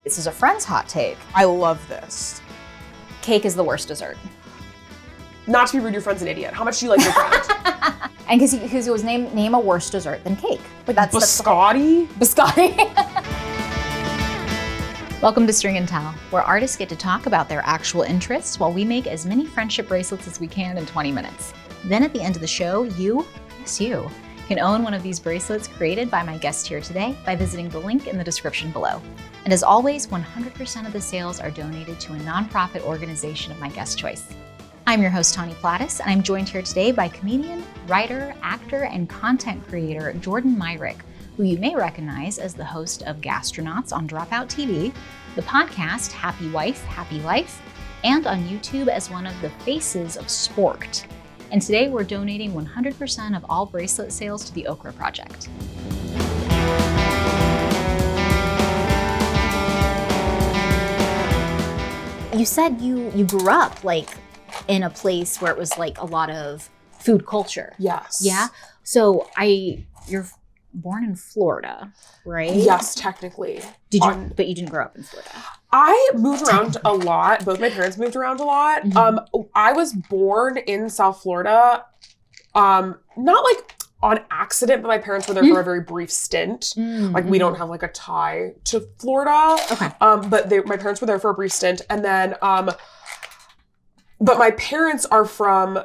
This is a friend's hot take. I love this. Cake is the worst dessert. Not to be rude, your friend's an idiot. How much do you like your friend? And because he was name a worse dessert than cake. But that's biscotti? Biscotti. Welcome to String and Tell, where artists get to talk about their actual interests while we make as many friendship bracelets as we can in 20 minutes. Then at the end of the show, you can own one of these bracelets created by my guest here today by visiting the link in the description below. And as always, 100% of the sales are donated to a nonprofit organization of my guest choice. I'm your host, Tawny Platis, and I'm joined here today by comedian, writer, actor, and content creator Jordan Myrick, who you may recognize as the host of Gastronauts on Dropout TV, the podcast Happy Wife, Happy Life, and on YouTube as one of the faces of sport. And today we're donating 100% of all bracelet sales to the Okra Project. You said you grew up in a place where it was a lot of food culture. Yes. Yeah. So you're born in Florida, right? Yes, technically. But you didn't grow up in Florida. I moved around a lot. Both my parents moved around a lot. Mm-hmm. I was born in South Florida, not on accident, but my parents were there for a very brief stint. Mm-hmm. We don't have a tie to Florida. Okay. But my parents were there for a brief stint. And then, but my parents are from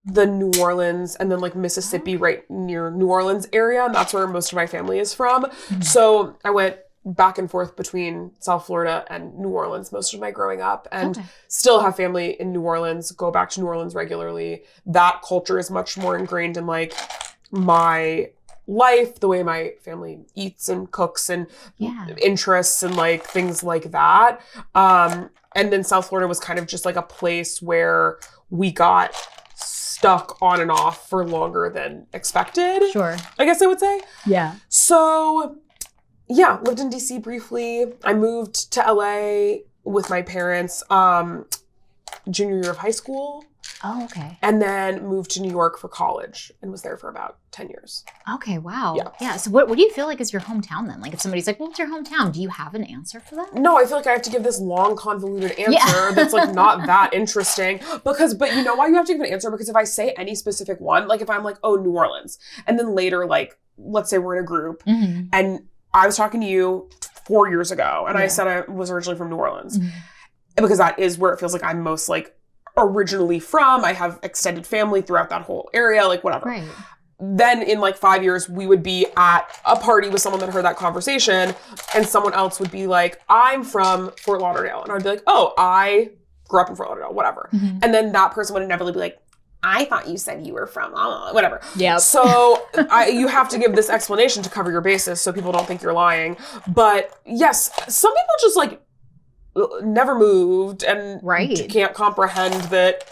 the New Orleans and then Mississippi, right near New Orleans area. And that's where most of my family is from. Mm-hmm. So I went back and forth between South Florida and New Orleans most of my growing up, and still have family in New Orleans, go back to New Orleans regularly. That culture is much more ingrained in my life, the way my family eats and cooks and interests and things like that. And then South Florida was kind of just a place where we got stuck on and off for longer than expected. Sure. I guess I would say. Yeah. So yeah, lived in DC briefly. I moved to LA with my parents junior year of high school. Oh, okay. And then moved to New York for college and was there for about 10 years. Okay, wow. Yeah. So what do you feel is your hometown then? If somebody's well, what's your hometown? Do you have an answer for that? No, I feel I have to give this long, convoluted answer that's not that interesting. But you know why you have to give an answer? Because if I say any specific one, if I'm oh, New Orleans, and then later, let's say we're in a group, mm-hmm. and I was talking to you 4 years ago, and I said I was originally from New Orleans. Mm-hmm. Because that is where it feels I'm most originally from. I have extended family throughout that whole area, whatever. Right. Then in 5 years, we would be at a party with someone that heard that conversation, and someone else would be I'm from Fort Lauderdale. And I'd be oh, I grew up in Fort Lauderdale, whatever. Mm-hmm. And then that person would inevitably be I thought you said you were from, whatever. Yeah. So you have to give this explanation to cover your bases so people don't think you're lying. But yes, some people just never moved and can't comprehend that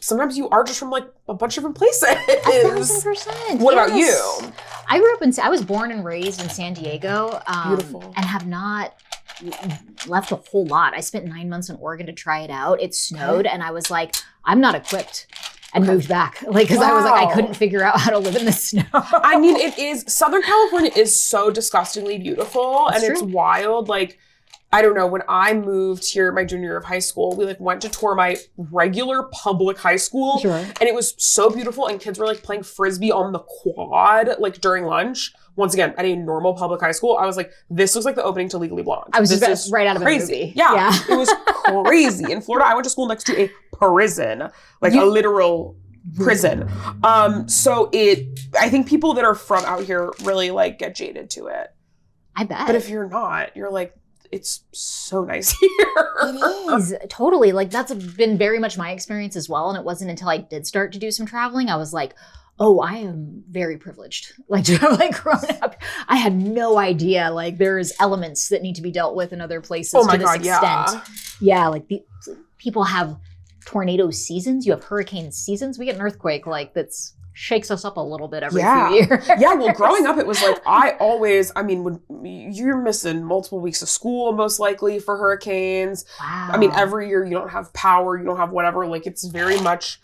sometimes you are just from a bunch of different places. 1,000%. What about you? I was born and raised in San Diego. Beautiful. And have not left a whole lot. I spent 9 months in Oregon to try it out. It snowed and I was I'm not equipped. And moved back, because I was I couldn't figure out how to live in the snow. I mean, Southern California is so disgustingly beautiful. That's true. It's wild. I don't know, when I moved here my junior year of high school, we went to tour my regular public high school. Sure. And it was so beautiful, and kids were playing Frisbee on the quad, during lunch. Once again, at a normal public high school, I was this looks like the opening to Legally Blonde. I was just right out of crazy. A movie. Yeah. It was crazy. In Florida, I went to school next to a prison, a literal prison. So I think people that are from out here really get jaded to it. I bet. But if you're not, you're it's so nice here. It is. Totally. That's been very much my experience as well. And it wasn't until I did start to do some traveling, I was oh, I am very privileged. To have grown up, I had no idea. There's elements that need to be dealt with in other places to this extent. Yeah. People have tornado seasons. You have hurricane seasons. We get an earthquake that's shakes us up a little bit every few years. Yeah, well, growing up, it was you're missing multiple weeks of school, most likely, for hurricanes. Wow. I mean, every year you don't have power, you don't have whatever. It's very much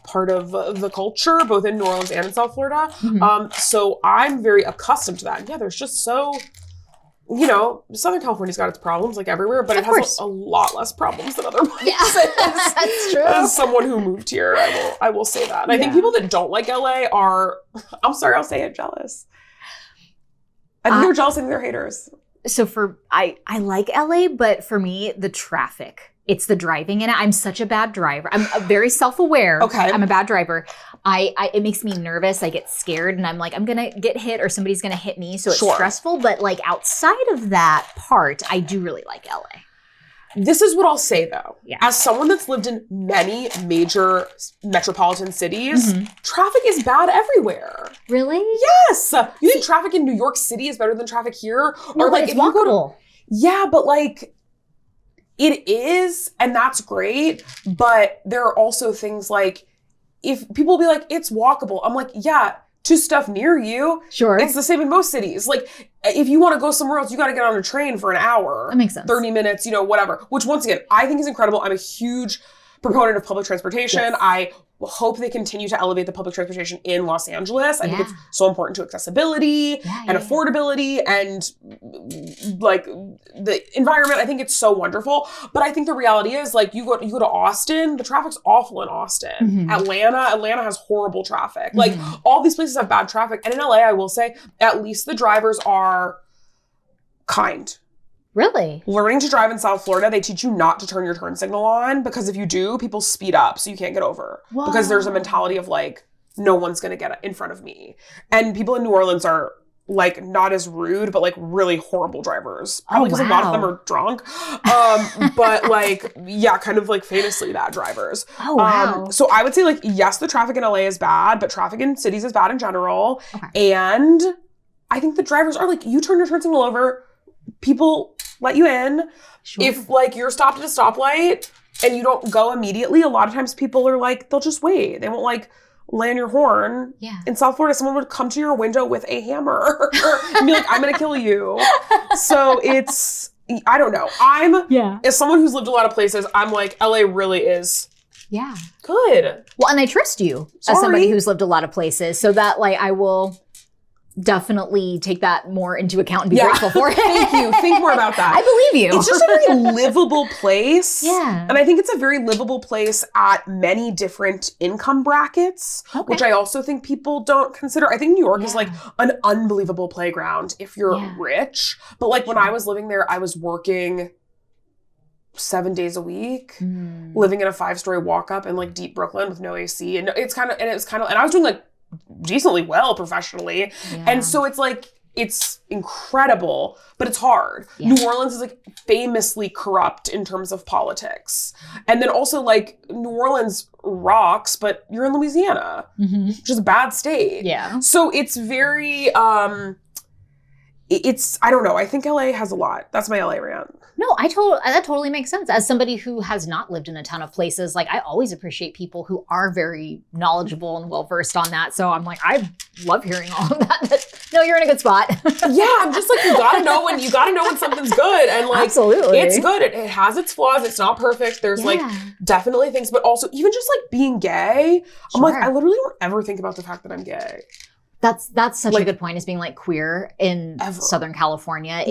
part of the culture, both in New Orleans and in South Florida. Mm-hmm. So I'm very accustomed to that. Yeah, there's just so you know, Southern California's got its problems like everywhere, but it has a lot less problems than other places. Yeah, that's true. As someone who moved here, I will say that. And I think people that don't like LA are, I'm sorry, I'll say it, jealous. I think they're jealous. I think they're haters. So I like LA, but for me, the traffic. It's the driving in it. I'm such a bad driver. I'm very self-aware. Okay. I'm a bad driver. It makes me nervous. I get scared and I'm like, I'm going to get hit or somebody's going to hit me. So it's stressful. But like outside of that part, I do really like LA. This is what I'll say though. Yeah. As someone that's lived in many major metropolitan cities, traffic is bad everywhere. Really? Yes. You think traffic in New York City is better than traffic here? No, or like it's walkable. Yeah, but like it is, and that's great. But there are also things like, if people be like, it's walkable. I'm like, yeah, to stuff near you. Sure. It's the same in most cities. Like, if you want to go somewhere else, you got to get on a train for an hour. That makes sense. 30 minutes, you know, whatever. Which, once again, I think is incredible. I'm a huge proponent of public transportation. Yes. I hope they continue to elevate the public transportation in Los Angeles. I think it's so important to accessibility and affordability and like the environment. I think it's so wonderful. But I think the reality is, like, you go to Austin, the traffic's awful in Austin. Atlanta has horrible traffic. Like, all these places have bad traffic. And in LA, I will say, at least the drivers are kind. Really? Learning to drive in South Florida, they teach you not to turn your turn signal on, because if you do, people speed up so you can't get over. Whoa. Because there's a mentality of like, no one's going to get in front of me. And people in New Orleans are like not as rude, but like really horrible drivers. Probably because a lot of them are drunk. But like, yeah, kind of like famously bad drivers. Oh, wow. So I would say like, yes, the traffic in LA is bad, but traffic in cities is bad in general. Okay. And I think the drivers are like, you turn your turn signal over, people let you in. Sure. If like you're stopped at a stoplight and you don't go immediately, a lot of times people are like, they'll just wait. They won't like lay on your horn. Yeah. In South Florida, someone would come to your window with a hammer and be like, I'm going to kill you. So it's, I don't know. As someone who's lived a lot of places, I'm like, LA really is good. Well, and I trust you as somebody who's lived a lot of places, so that like I will definitely take that more into account and be grateful for it. Thank you. Think more about that. I believe you. It's just a very livable place. Yeah. And I think it's a very livable place at many different income brackets, which I also think people don't consider. I think New York is like an unbelievable playground if you're rich. But like when I was living there, I was working 7 days a week, living in a 5-story walk-up in like deep Brooklyn with no AC. And and I was doing like decently well professionally. And so it's like, it's incredible, but it's hard. New Orleans is like famously corrupt in terms of politics. And then also like New Orleans rocks, but you're in Louisiana, which is a bad state. Yeah. So it's very, I don't know. I think LA has a lot. That's my LA rant. No, that totally makes sense. As somebody who has not lived in a ton of places, like I always appreciate people who are very knowledgeable and well-versed on that. So I'm like, I love hearing all of that. No, you're in a good spot. Yeah, I'm just like, you gotta know when something's good. And like, absolutely. It's good. It has its flaws. It's not perfect. There's like definitely things, but also even just like being gay, I'm like, I literally don't ever think about the fact that I'm gay. That's such a good point, is being like queer in Southern California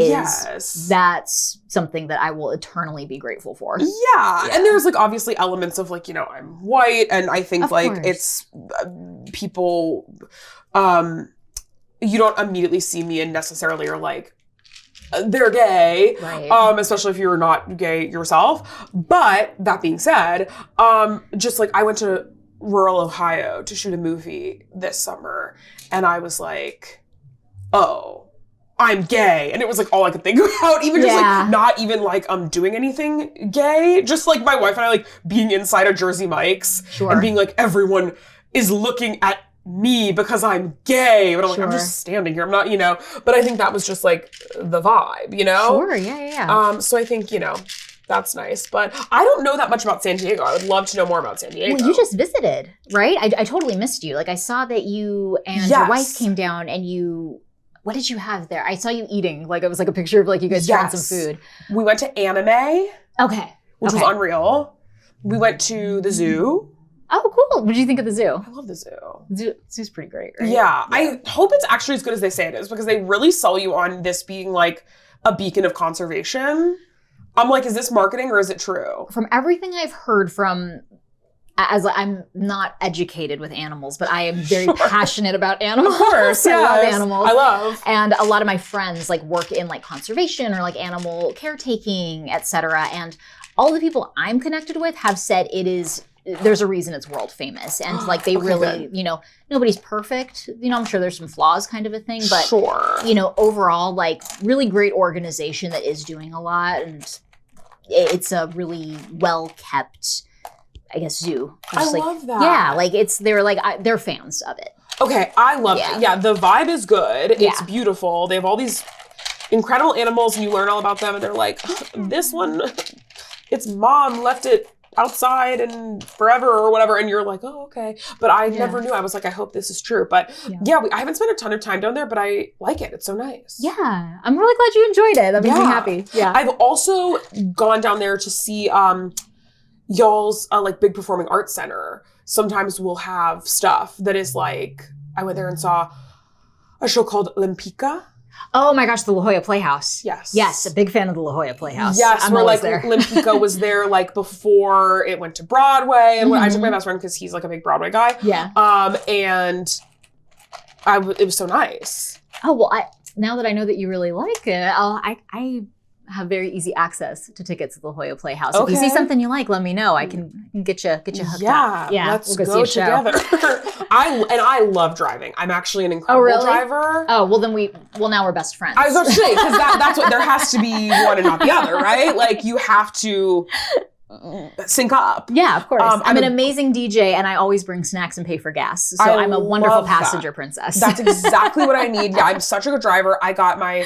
that's something that I will eternally be grateful for. Yeah. And there's like obviously elements of like, you know, I'm white, and I think it's people, you don't immediately see me and necessarily are like, they're gay, especially if you're not gay yourself. But that being said, just like I went to rural Ohio to shoot a movie this summer, and I was like, oh, I'm gay. And it was like all I could think about, even just like not even like I'm doing anything gay, just like my wife and I like being inside a Jersey Mike's and being like, everyone is looking at me because I'm gay. But I'm like, I'm just standing here. I'm not, you know, but I think that was just like the vibe, you know? Sure, yeah. So I think, you know, that's nice. But I don't know that much about San Diego. I would love to know more about San Diego. Well, you just visited, right? I totally missed you. Like I saw that you and your wife came down and you, what did you have there? I saw you eating. Like it was like a picture of like you guys trying some food. We went to Anime. Okay. Which was unreal. We went to the zoo. Oh, cool. What did you think of the zoo? I love the zoo. Zoo's pretty great, right? Yeah. I hope it's actually as good as they say it is, because they really sell you on this being like a beacon of conservation. I'm like, is this marketing or is it true? From everything I've heard from, as I'm not educated with animals, but I am very passionate about animals. Of course, I love animals. I love. And a lot of my friends like work in like conservation or like animal caretaking, etc. And all the people I'm connected with have said there's a reason it's world famous. And like they really, good. you know, nobody's perfect. You know, I'm sure there's some flaws kind of a thing, but sure. You know, overall, like really great organization that is doing a lot. And it's a really well kept, I guess, zoo. I love that. Yeah, like they're fans of it. Okay, I love it. Yeah, the vibe is good. It's beautiful. They have all these incredible animals and you learn all about them and they're like, this one, its mom left it outside and forever or whatever. And you're like, oh, okay. But I never knew. I was like, I hope this is true. But I haven't spent a ton of time down there, but I like it. It's so nice. Yeah. I'm really glad you enjoyed it. That makes me happy. Yeah. I've also gone down there to see y'all's like big performing arts center. Sometimes we'll have stuff that is like, I went there and saw a show called Limpica. Oh my gosh, the La Jolla Playhouse. Yes. Yes, a big fan of the La Jolla Playhouse. Yes, where like Limpica was there like before it went to Broadway. And I took my best friend because he's like a big Broadway guy. Yeah. And it was so nice. Oh, well, now that I know that you really like it, I have very easy access to tickets to the La Jolla Playhouse. Okay. If you see something you like, let me know. I can get you hooked up. Yeah, let's go together. I love driving. I'm actually an incredible driver. Oh, well now we're best friends. I was about to say, because that's what, there has to be one and not the other, right? Like you have to sync up. Yeah, of course. I'm an amazing DJ and I always bring snacks and pay for gas. So I'm a wonderful passenger princess. That's exactly what I need. Yeah, I'm such a good driver. I got my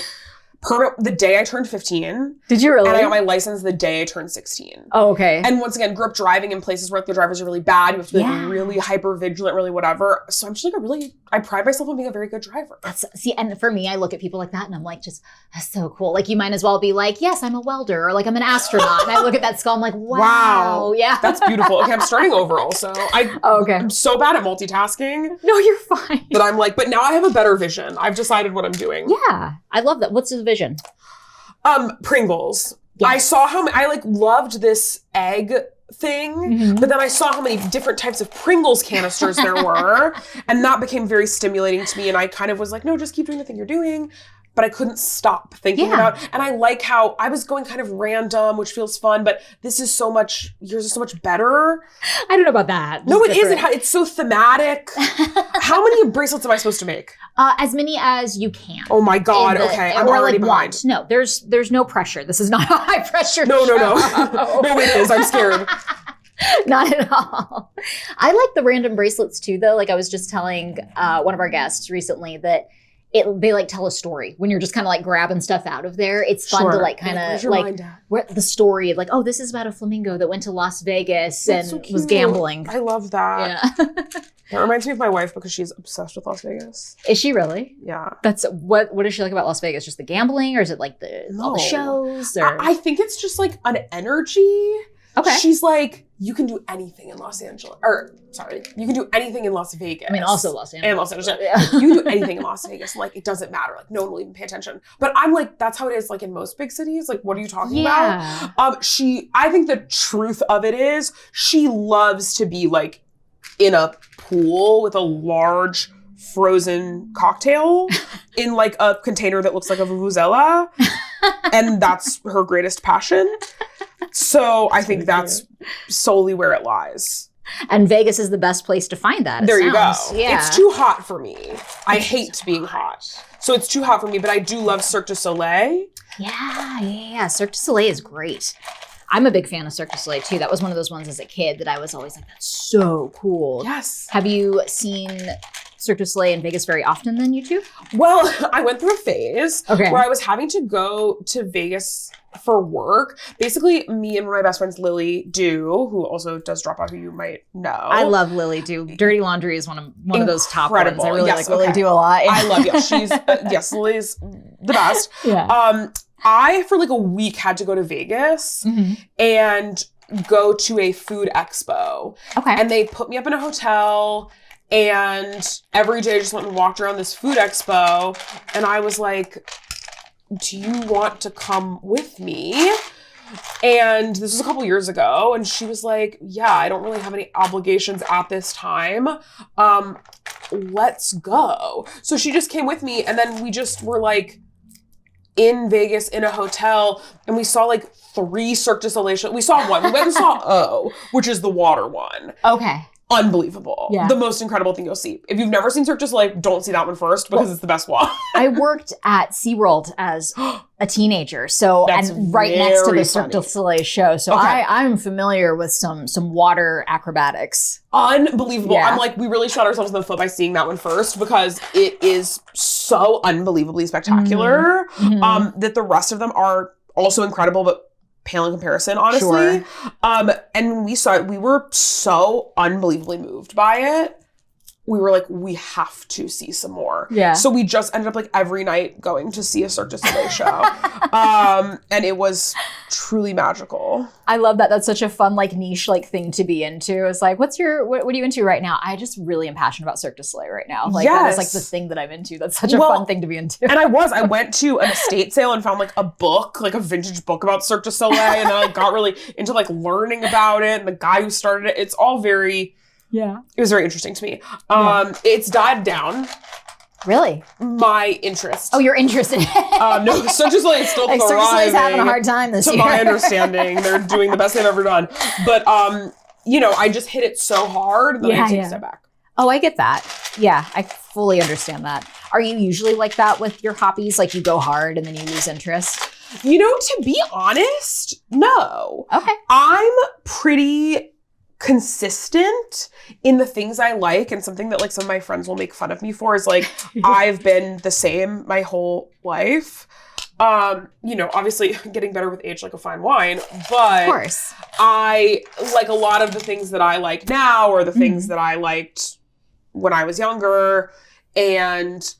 permit the day I turned 15. Did you really? And I got my license the day I turned 16. Oh, okay. And once again, grew up driving in places where the drivers are really bad. You have to be like really hyper vigilant, really whatever. So I'm just like I pride myself on being a very good driver. And for me, I look at people like that and I'm like, that's so cool. Like you might as well be like, yes, I'm a welder or like I'm an astronaut. And I look at that skull, I'm like, wow. Yeah. That's beautiful. Okay, I'm starting over also. I'm so bad at multitasking. No, you're fine. But I'm like, but now I have a better vision. I've decided what I'm doing. Yeah. I love that. What's the vision? Pringles. Yes. I saw I loved this egg thing, but then I saw how many different types of Pringles canisters there were, and that became very stimulating to me, and I kind of was like, no, just keep doing the thing you're doing. But I couldn't stop thinking about, and I like how I was going kind of random, which feels fun, but yours is so much better. I don't know about that. No, it isn't. It's so thematic. How many bracelets am I supposed to make? As many as you can. Oh my God. Okay. I'm already behind. No, there's no pressure. This is not a high pressure No. show. No, it is. I'm scared. Not at all. I like the random bracelets too, though. Like I was just telling one of our guests recently that they like tell a story when you're just kind of like grabbing stuff out of there. It's fun to like kind of like the story of like, oh, this is about a flamingo that went to Las Vegas and was gambling. I love that. Yeah. That reminds me of my wife because she's obsessed with Las Vegas. Is she really? Yeah. That's what does she like about Las Vegas? Just the gambling, or is it like all the shows? Or? I think it's just like an energy. Okay. She's like, you can do anything in Los Angeles. You can do anything in Las Vegas. I mean, also Los Angeles. And Los Angeles. Yeah. You can do anything in Las Vegas. Like, it doesn't matter. Like, no one will even pay attention. But I'm like, that's how it is, like, in most big cities. Like, what are you talking about? I think the truth of it is, she loves to be, like, in a pool with a large frozen cocktail in, like, a container that looks like a vuvuzela. And that's her greatest passion. So I think that's solely where it lies. And Vegas is the best place to find that. There you go. Yeah. It's too hot for me. I hate being hot. So it's too hot for me, but I do love Cirque du Soleil. Yeah. Cirque du Soleil is great. I'm a big fan of Cirque du Soleil too. That was one of those ones as a kid that I was always like, that's so cool. Yes. Have you seen Cirque du Soleil in Vegas very often then, you two? Well, I went through a phase where I was having to go to Vegas for work. Basically, me and one of my best friends, Lily Do, who also does Dropout, who you might know. I love Lily Do. Dirty Laundry is one of those top ones. I really like Lily Do a lot. I love you. She's, Lily's the best. Yeah. I, for like a week, had to go to Vegas and go to a food expo. Okay. And they put me up in a hotel, and every day I just went and walked around this food expo, and I was like, do you want to come with me? And this was a couple years ago. And she was like, yeah, I don't really have any obligations at this time. Let's go. So she just came with me. And then we just were like in Vegas in a hotel. And we saw like 3 Cirque du Soleil shows. We saw one. We went and saw O, which is the water one. Okay. Unbelievable. Yeah. The most incredible thing you'll see. If you've never seen Cirque du Soleil, don't see that one first because it's the best one. I worked at SeaWorld as a teenager. So, That's and right next to the Cirque du funny. Soleil show. So Okay. I'm familiar with some water acrobatics. Unbelievable. Yeah. I'm like, we really shot ourselves in the foot by seeing that one first because it is so unbelievably spectacular that the rest of them are also incredible, but pale in comparison, honestly. Sure. And when we saw it, we were so unbelievably moved by it. We were like, we have to see some more. Yeah. So we just ended up like every night going to see a Cirque du Soleil show. And it was truly magical. I love that. That's such a fun, like niche, like thing to be into. It's like, what are you into right now? I just really am passionate about Cirque du Soleil right now. Like that is like the thing that I'm into. That's such a fun thing to be into. And I went to an estate sale and found like a book, like a vintage book about Cirque du Soleil. And then I got really into like learning about it. And the guy who started it, it's all very... Yeah. It was very interesting to me. It's died down. Really? My interest. Oh, you're interested. No, Cirque du Soleil is still like, Cirque du thriving. Soleil's having a hard time this year. To my understanding, they're doing the best they've ever done. But, I just hit it so hard that I take a step back. Oh, I get that. Yeah, I fully understand that. Are you usually like that with your hobbies? Like you go hard and then you lose interest? To be honest, no. Okay. I'm pretty consistent in the things I like, and something that like some of my friends will make fun of me for is like I've been the same my whole life. Obviously getting better with age like a fine wine, but of course. I like a lot of the things that I like now or the things that I liked when I was younger, but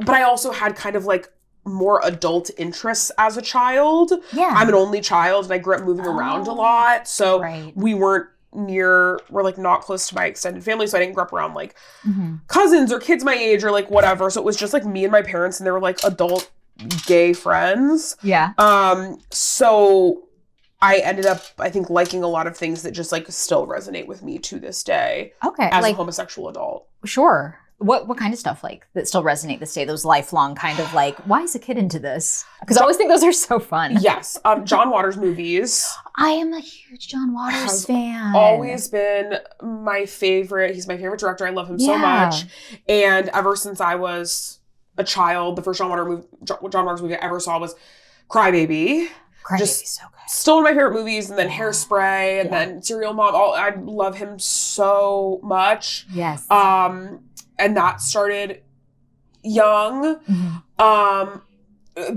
I also had kind of like more adult interests as a child. Yeah. I'm an only child and I grew up moving around a lot. So we're like not close to my extended family. So I didn't grow up around like cousins or kids my age or like whatever. So it was just like me and my parents and they were like adult gay friends. Yeah. So I ended up, I think, liking a lot of things that just like still resonate with me to this day. Okay. As a homosexual adult. Sure. What kind of stuff like that still resonate this day? Those lifelong kind of like, why is a kid into this? Because I always think those are so fun. Yes. John Waters movies. I am a huge John Waters fan. Always been my favorite. He's my favorite director. I love him so much. And ever since I was a child, the first John Waters movie I ever saw was Cry Baby. Crybaby's so good. Still one of my favorite movies, and then Hairspray, and then Serial Mom. I love him so much. Yes. And that started young.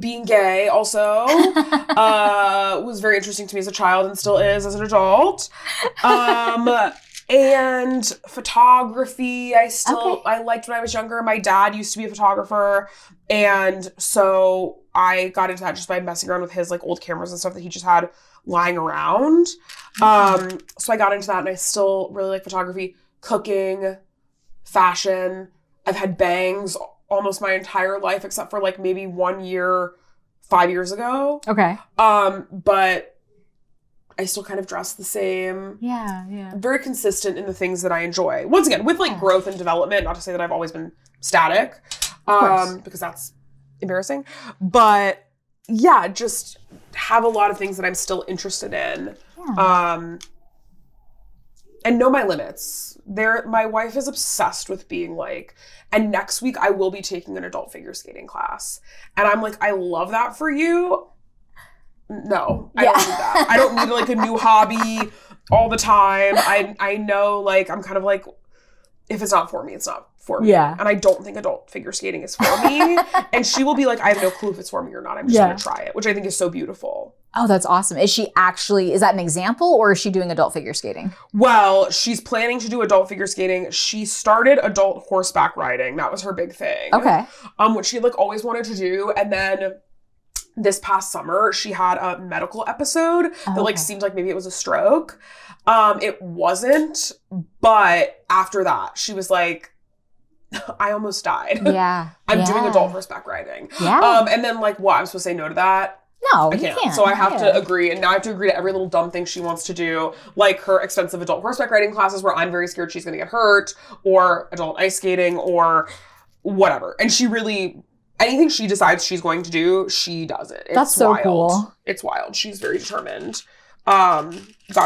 Being gay also was very interesting to me as a child and still is as an adult. And photography, I liked when I was younger. My dad used to be a photographer. And so I got into that just by messing around with his like old cameras and stuff that he just had lying around. So I got into that and I still really like photography, cooking, fashion. I've had bangs almost my entire life except for like maybe 1 year, 5 years ago. Okay. But I still kind of dress the same. Yeah. Very consistent in the things that I enjoy. Once again, with like growth and development, not to say that I've always been static, because that's embarrassing. But yeah, just have a lot of things that I'm still interested in. Yeah. And know my limits. My wife is obsessed with being like, and next week I will be taking an adult figure skating class. And I'm like, I love that for you. No, I don't need that. I don't need like a new hobby all the time. I know like, I'm kind of like, if it's not for me, it's not for me. Yeah. And I don't think adult figure skating is for me. And she will be like, I have no clue if it's for me or not. I'm just going to try it, which I think is so beautiful. Oh, that's awesome. Is that an example or is she doing adult figure skating? Well, she's planning to do adult figure skating. She started adult horseback riding. That was her big thing. Okay. Which she like always wanted to do. And then this past summer, she had a medical episode that like seemed like maybe it was a stroke. It wasn't. But after that, she was like, I almost died. Yeah. I'm doing adult horseback riding. Yeah. And then like, what? I'm supposed to say no to that? No, I you can't. can't. So I have to agree. And now I have to agree to every little dumb thing she wants to do. Like her expensive adult horseback riding classes where I'm very scared she's going to get hurt, or adult ice skating, or whatever. And she really, anything she decides she's going to do, she does it. That's so wild. cool. It's wild. She's very determined. God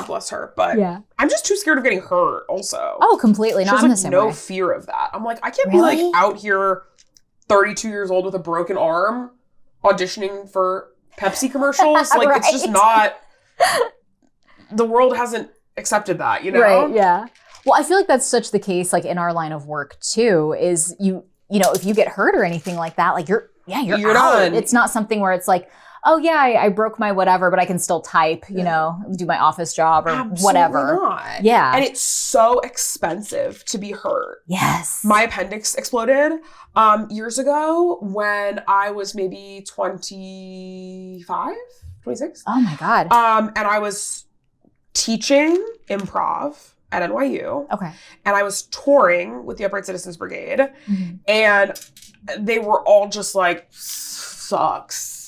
bless her. But I'm just too scared of getting hurt also. Oh, completely. No, I'm the same no way. fear of that. I'm like, I can't be like out here 32 years old with a broken arm auditioning for Pepsi commercials. Like, it's just not, the world hasn't accepted that, you know? Right, yeah. Well, I feel like that's such the case, like, in our line of work, too, is you know, if you get hurt or anything like that, like, you're out. Done. It's not something where it's like, oh, yeah, I broke my whatever, but I can still type, you know, do my office job or whatever. Not. Yeah. And it's so expensive to be hurt. Yes. My appendix exploded years ago when I was maybe 25, 26. Oh, my God. And I was teaching improv at NYU. Okay. And I was touring with the Upright Citizens Brigade. Mm-hmm. And they were all just like, sucks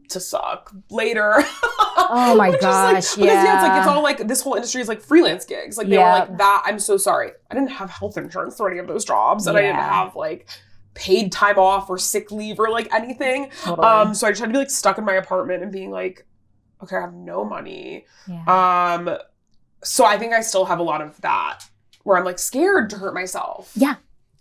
to suck later. Oh my gosh. Like, yeah. It's like, it's all like, this whole industry is like freelance gigs. Like they were like that. I'm so sorry. I didn't have health insurance for any of those jobs. And I didn't have like paid time off or sick leave or like anything. Totally. So I just had to be like stuck in my apartment and being like, okay, I have no money. Yeah. So I think I still have a lot of that where I'm like scared to hurt myself. Yeah.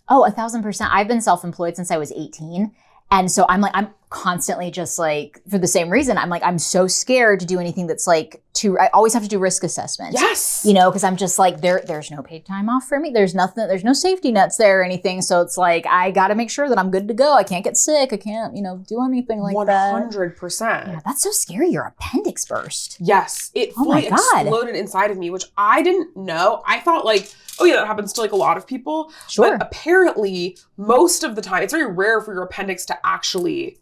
Oh, 1,000%. I've been self-employed since I was 18. And so I'm constantly just like, for the same reason, I'm so scared to do anything that's like I always have to do risk assessment. Yes. You know, because I'm just like, there's no paid time off for me. There's no safety nets there or anything. So it's like, I got to make sure that I'm good to go. I can't get sick. I can't, do anything like 100%. that. 100%. Yeah, that's so scary. Your appendix burst. Yes. It fully exploded inside of me, which I didn't know. I thought like, oh yeah, that happens to like a lot of people. Sure. But apparently most of the time, it's very rare for your appendix to actually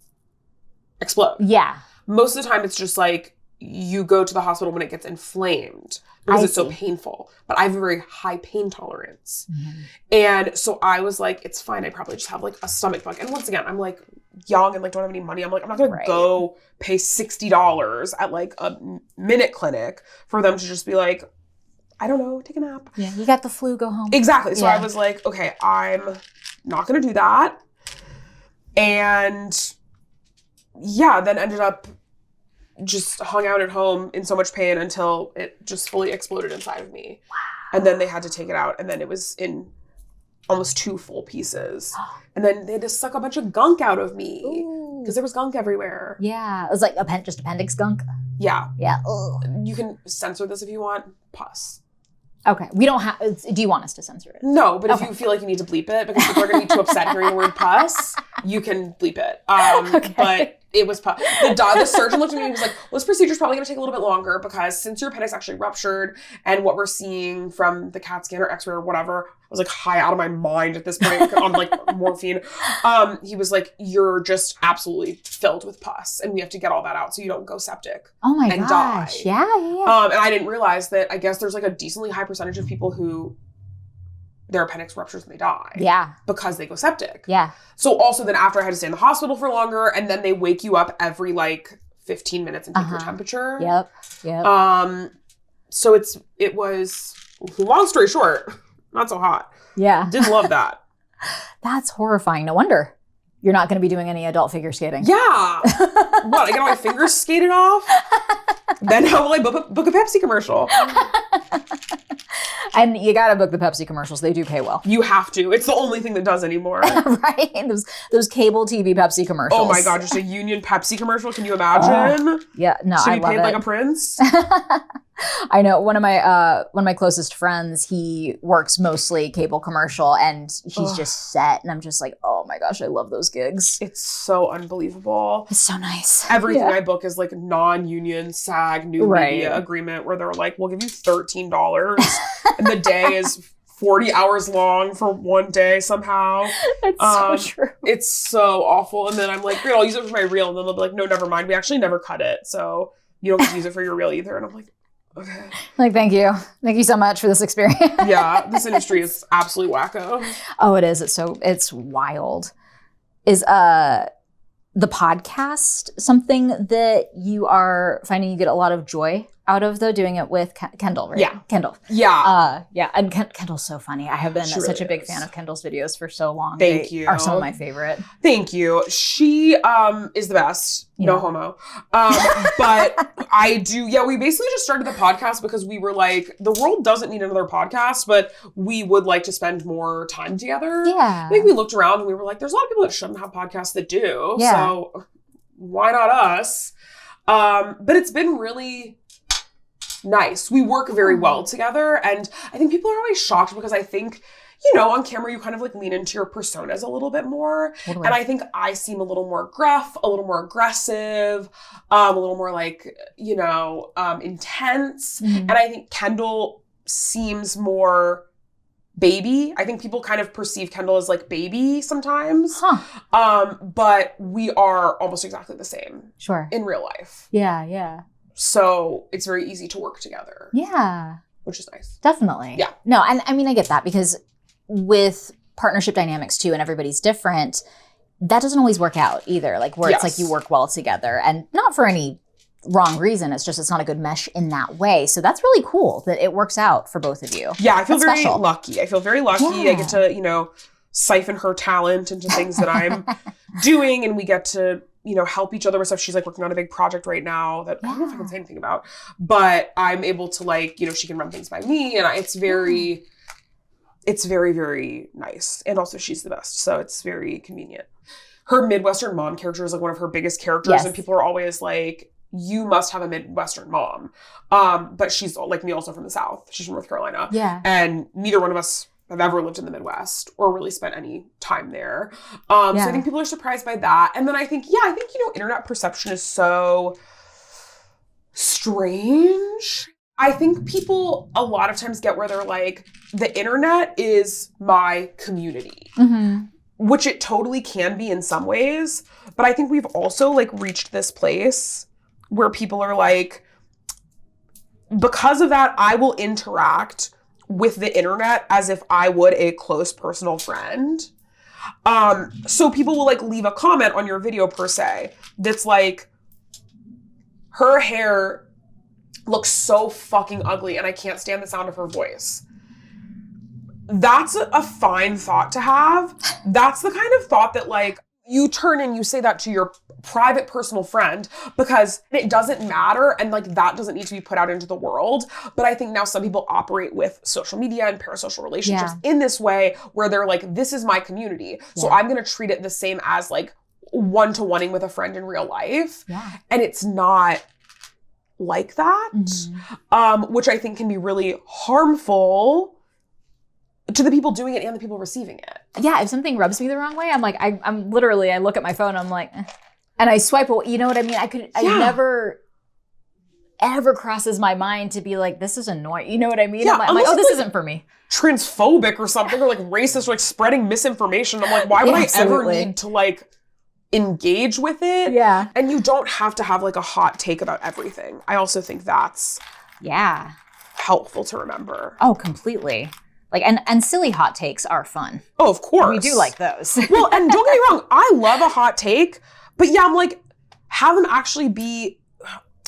explode. Yeah. Most of the time it's just like you go to the hospital when it gets inflamed because it's so painful. But I have a very high pain tolerance. Mm-hmm. And so I was like, it's fine. I probably just have like a stomach bug. And once again, I'm like young and like don't have any money. I'm like, I'm not going to go pay $60 at like a minute clinic for them to just be like, I don't know, take a nap. Yeah, you got the flu, go home. Exactly. So I was like, okay, I'm not going to do that. And yeah, then ended up just hung out at home in so much pain until it just fully exploded inside of me. Wow. And then they had to take it out. And then it was in almost 2 full pieces. And then they had to suck a bunch of gunk out of me because there was gunk everywhere. Yeah. It was like just appendix gunk. Yeah. Yeah. Ugh. You can censor this if you want. Pus. Okay. We don't have, do you want us to censor it? No, but if you feel like you need to bleep it because people are going to be too upset hearing the word pus, you can bleep it. Okay. But it was pus. The surgeon looked at me and was like, well, this procedure's probably going to take a little bit longer because since your appendix actually ruptured and what we're seeing from the CAT scan or x-ray or whatever, I was like high out of my mind at this point on like morphine. He was like, you're just absolutely filled with pus and we have to get all that out so you don't go septic. Oh my and gosh. Die. Yeah. And I didn't realize that I guess there's like a decently high percentage of people who their appendix ruptures and they die. Yeah. Because they go septic. Yeah. So also then after I had to stay in the hospital for longer and then they wake you up every like 15 minutes and take your temperature. Yep. So it was, long story short, not so hot. Yeah. Didn't love that. That's horrifying. No wonder you're not going to be doing any adult figure skating. Yeah. What? I get all my fingers skated off? Then how will I book a Pepsi commercial? And you got to book the Pepsi commercials. They do pay well. You have to. It's the only thing that does anymore. Right? Those cable TV Pepsi commercials. Oh my God, just a Union Pepsi commercial. Can you imagine? Yeah, no, I love it. Should be paid like a prince? I know one of my closest friends, he works mostly cable commercial and he's just set. And I'm just like, oh my gosh, I love those gigs. It's so unbelievable. It's so nice. Everything I book is like non-union SAG new media agreement where they're like, we'll give you $13 and the day is 40 hours long for one day somehow. It's so true. It's so awful. And then I'm like, great, I'll use it for my reel. And then they'll be like, no, never mind. We actually never cut it. So you don't get to use it for your reel either. And I'm like, Okay. Like, thank you. Thank you so much for this experience. Yeah, this industry is absolutely wacko. Oh, it is. It's wild. Is the podcast something that you are finding you get a lot of joy out of, though, doing it with Kendall, right? Yeah. Kendall. Yeah. Yeah. And Kendall's so funny. I have been She such really a big is. fan of Kendall's videos for so long. Thank They you. are some of my favorite. Thank you. She is the best. Yeah. No homo. But I do, yeah, we basically just started the podcast because we were like, the world doesn't need another podcast, but we would like to spend more time together. Yeah. I think we looked around and we were like, there's a lot of people that shouldn't have podcasts that do. Yeah. So why not us? But it's been really nice. We work very well together. And I think people are always shocked because I think, you know, on camera, you kind of like lean into your personas a little bit more. Totally. And I think I seem a little more gruff, a little more aggressive, a little more like, you know, intense. Mhm. And I think Kendall seems more baby. I think people kind of perceive Kendall as like baby sometimes. But we are almost exactly the same Sure. in real life. Yeah. Yeah. So it's very easy to work together, Yeah. which is nice. Definitely. Yeah. No, and I mean, I get that because with partnership dynamics too, and everybody's different, that doesn't always work out either. Like where it's like Yes. you work well together and not for any wrong reason. It's just, it's not a good mesh in that way. So that's really cool that it works out for both of you. Yeah, I feel That's very special. lucky. I feel very lucky. Yeah. I get to, you know, siphon her talent into things that I'm doing, and we get to, you know, help each other with stuff. She's like working on a big project right now that I don't know if I can say anything about, but I'm able to like, you know, she can run things by me, and it's very, very nice. And also she's the best. So it's very convenient. Her Midwestern mom character is like one of her biggest characters. Yes. And people are always like, you must have a Midwestern mom. But she's like me, also from the South. She's from North Carolina. Yeah. And neither one of us have ever lived in the Midwest or really spent any time there. So I think people are surprised by that. And then I think, you know, internet perception is so strange. I think people a lot of times get where they're like, the internet is my community, which it totally can be in some ways. But I think we've also like reached this place where people are like, because of that, I will interact with the internet as if I would a close personal friend. So people will like leave a comment on your video per se that's like, her hair looks so fucking ugly and I can't stand the sound of her voice. That's a fine thought to have. That's the kind of thought that like you turn and you say that to your private personal friend because it doesn't matter and like that doesn't need to be put out into the world. But I think now some people operate with social media and parasocial relationships in this way where they're like, this is my community. So I'm going to treat it the same as like one-to-oneing with a friend in real life. And it's not like that, which I think can be really harmful to the people doing it and the people receiving it. Yeah, if something rubs me the wrong way, I'm like, I'm literally, I look at my phone, I'm like, and I swipe away. You know what I mean? I never ever crosses my mind to be like, this is annoying. You know what I mean? I'm like, oh, this isn't for me. Transphobic or something, or like racist, or like spreading misinformation. I'm like, why would I ever need to like engage with it? Yeah. And you don't have to have like a hot take about everything. I also think that's helpful to remember. Oh, completely. Like, and silly hot takes are fun. Oh, of course. We do like those. Well, and don't get me wrong, I love a hot take, but I'm like, have them actually be,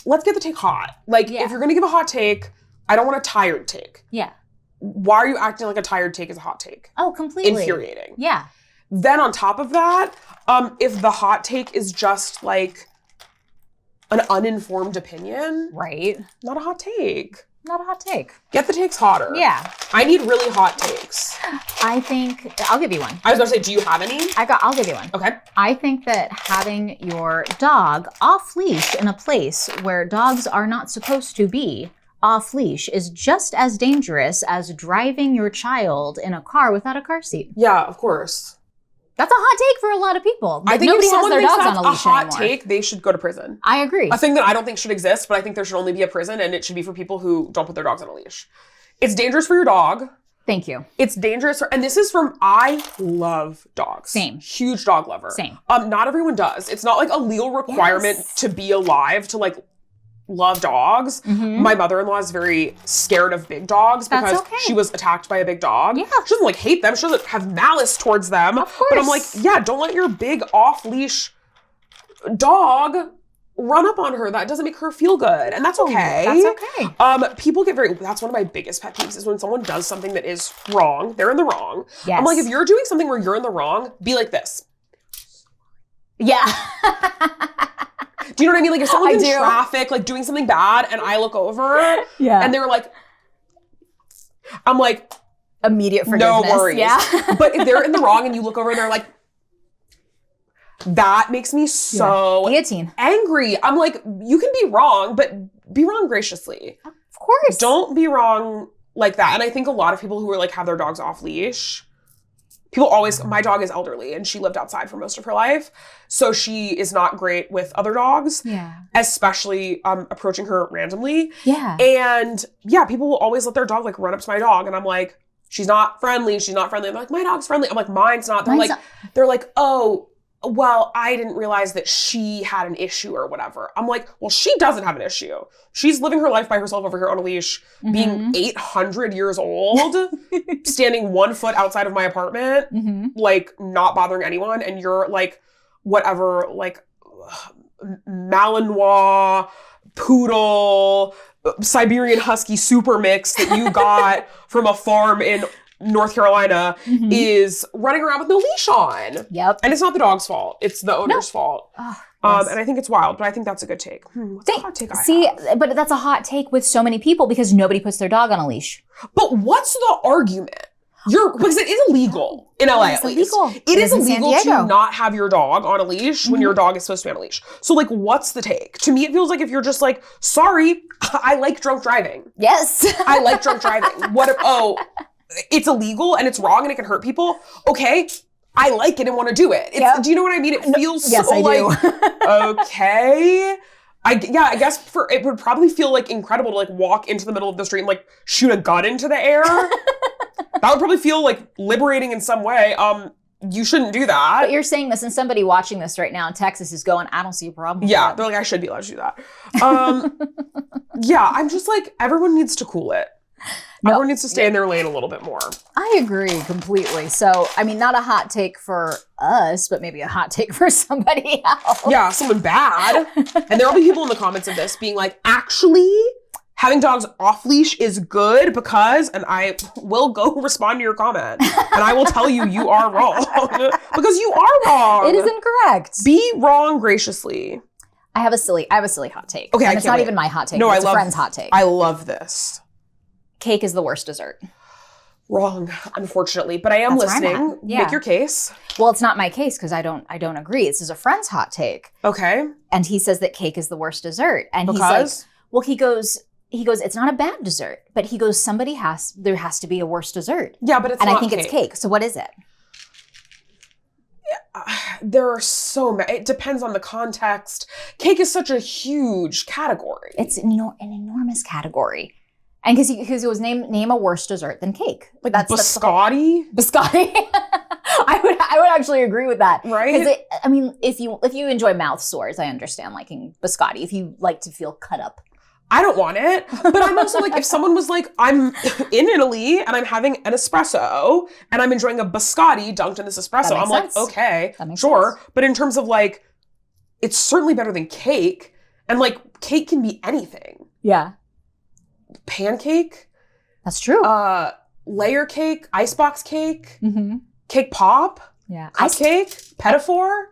let's get the take hot. Like, if you're going to give a hot take, I don't want a tired take. Yeah. Why are you acting like a tired take is a hot take? Oh, completely. Infuriating. Yeah. Then on top of that, if the hot take is just like an uninformed opinion. Right. Not a hot take. Not a hot take. Get the takes hotter. Yeah. I need really hot takes. I think, I'll give you one. I was going to say, do you have any? I'll give you one. Okay. I think that having your dog off leash in a place where dogs are not supposed to be off leash is just as dangerous as driving your child in a car without a car seat. Yeah, of course. That's a hot take for a lot of people. Like, I think nobody if has someone their thinks dogs that's on a leash a hot anymore. take, they should go to prison. I agree. A thing that I don't think should exist, but I think there should only be a prison, and it should be for people who don't put their dogs on a leash. It's dangerous for your dog. Thank you. It's dangerous and this is from, I love dogs. Same. Huge dog lover. Same. Not everyone does. It's not like a legal requirement to be alive to like love dogs. My mother-in-law is very scared of big dogs because she was attacked by a big dog. Yeah. She doesn't like hate them. She doesn't have malice towards them. Of course. But I'm like, yeah, don't let your big off-leash dog run up on her. That doesn't make her feel good. And that's okay. That's okay. People get that's one of my biggest pet peeves is when someone does something that is wrong. They're in the wrong. Yes. I'm like, if you're doing something where you're in the wrong, be like this. Yeah. Do you know what I mean? Like if someone's in traffic, like doing something bad and I look over and they're like, I'm like, immediate forgiveness. No worries. Yeah. But if they're in the wrong and you look over and they're like, that makes me so guillotine. Angry. I'm like, you can be wrong, but be wrong graciously. Of course. Don't be wrong like that. And I think a lot of people who are like have their dogs off leash, my dog is elderly and she lived outside for most of her life. So she is not great with other dogs. Yeah. Especially approaching her randomly. Yeah. And yeah, people will always let their dog like run up to my dog and I'm like, she's not friendly. She's not friendly. I'm like, my dog's friendly. I'm like, mine's not. They're like, oh, well, I didn't realize that she had an issue or whatever. I'm like, well, she doesn't have an issue. She's living her life by herself over here on a leash, being 800 years old, standing 1 foot outside of my apartment, like not bothering anyone. And you're like, whatever, like Malinois, poodle, Siberian Husky super mix that you got from a farm in North Carolina is running around with no leash on. Yep. And it's not the dog's fault. It's the owner's fault. Oh, yes. And I think it's wild, but I think that's a good take. What's a hot take See, but that's a hot take with so many people because nobody puts their dog on a leash. But what's the argument? Because it is illegal in LA at least. It is illegal to not have your dog on a leash when your dog is supposed to be on a leash. So like, what's the take? To me, it feels like if you're just like, sorry, I like drunk driving. Yes. I like drunk driving. What if, it's illegal and it's wrong and it can hurt people. Okay, I like it and want to do it. Do you know what I mean? It feels so like, okay. I guess it would probably feel like incredible to like walk into the middle of the street and like shoot a gun into the air. That would probably feel like liberating in some way. You shouldn't do that. But you're saying this and somebody watching this right now in Texas is going, I don't see a problem with that. They're like, I should be allowed to do that. I'm just like, everyone needs to cool it. Everyone needs to stay in their lane a little bit more. I agree completely. So, I mean, not a hot take for us, but maybe a hot take for somebody else. Yeah, someone bad. And there'll be people in the comments of this being like, actually, having dogs off leash is good because, and I will go respond to your comment and I will tell you you are wrong because you are wrong. It is incorrect. Be wrong graciously. I have a silly hot take. Okay, and it's not even my hot take. It's a friend's hot take. I love this. Cake is the worst dessert. Wrong, unfortunately, but I am listening. Yeah. Make your case. Well, it's not my case because I don't agree. This is a friend's hot take. Okay. And he says that cake is the worst dessert. And he's like, well, he goes, it's not a bad dessert, but he goes, there has to be a worse dessert. Yeah, but it's and not I think cake. It's cake. So what is it? There are so many. It depends on the context. Cake is such a huge category. It's an enormous category. And because he was name a worse dessert than cake. Like that's biscotti? Biscotti. I would actually agree with that. Right? Because I mean, if you enjoy mouth sores, I understand liking biscotti. If you like to feel cut up. I don't want it. But I'm also like, if someone was like, I'm in Italy and I'm having an espresso and I'm enjoying a biscotti dunked in this espresso, I'm like, okay, sure. Sense. But in terms of like, it's certainly better than cake. And like, cake can be anything. Yeah. Pancake. That's true. Layer cake, icebox cake, cake pop, cupcake, pedophore.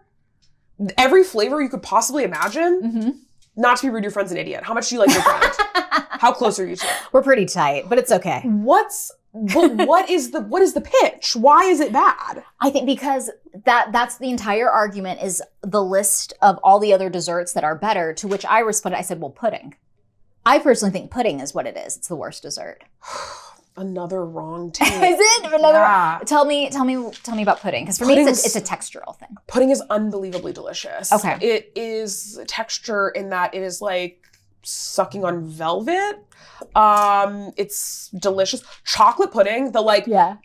Every flavor you could possibly imagine. Not to be rude, your friend's an idiot. How much do you like your friend? How close are you two? We're pretty tight, but it's okay. What is the pitch? Why is it bad? I think because that's the entire argument is the list of all the other desserts that are better, to which I responded, I said, well, pudding. I personally think pudding is what it is. It's the worst dessert. Another wrong take. Is it? Tell me about pudding. Because for me, it's a textural thing. Pudding is unbelievably delicious. Okay. It is texture in that it is like sucking on velvet. It's delicious. Chocolate pudding,